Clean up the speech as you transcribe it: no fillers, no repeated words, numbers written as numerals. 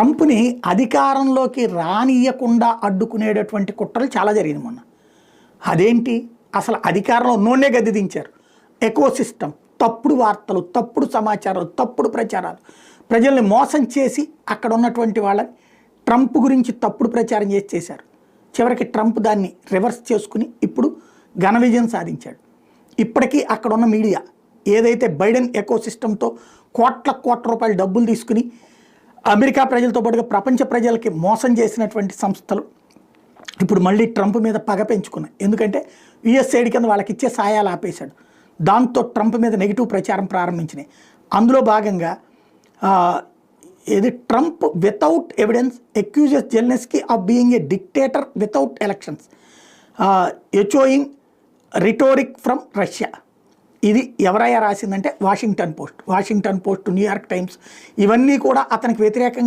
ట్రంప్‌ని అధికారంలోకి రానియ్యకుండా అడ్డుకునేటటువంటి కుట్రలు చాలా జరిగింది మొన్న. అదేంటి? అసలు అధికారంలో ఉన్నోడినే గద్దె దించారు. ఎకోసిస్టమ్, తప్పుడు వార్తలు, తప్పుడు సమాచారాలు, తప్పుడు ప్రచారాలు, ప్రజల్ని మోసం చేసి అక్కడ ఉన్నటువంటి వాళ్ళని ట్రంప్ గురించి తప్పుడు ప్రచారం చేశారు. చివరికి ట్రంప్ దాన్ని రివర్స్ చేసుకుని ఇప్పుడు ఘన విజయం సాధించాడు. ఇప్పటికీ అక్కడ ఉన్న మీడియా ఏదైతే బైడెన్ ఎకోసిస్టమ్తో కోట్ల రూపాయల డబ్బులు తీసుకుని అమెరికా ప్రజలతో పాటుగా ప్రపంచ ప్రజలకి మోసం చేసినటువంటి సంస్థలు ఇప్పుడు మళ్ళీ ట్రంప్ మీద పగ పెంచుకున్నాయి. ఎందుకంటే యుఎస్ఐడి కింద వాళ్ళకి ఇచ్చే సాయాలు ఆపేశాడు. దాంతో ట్రంప్ మీద నెగిటివ్ ప్రచారం ప్రారంభించినాయి. అందులో భాగంగా ఇది Trump without evidence accuses Zelensky of being a dictator without elections, echoing rhetoric from Russia. ఇది ఎవరయ్యా రాసిందంటే వాషింగ్టన్ పోస్ట్, న్యూయార్క్ టైమ్స్, ఇవన్నీ కూడా అతనికి వ్యతిరేకంగా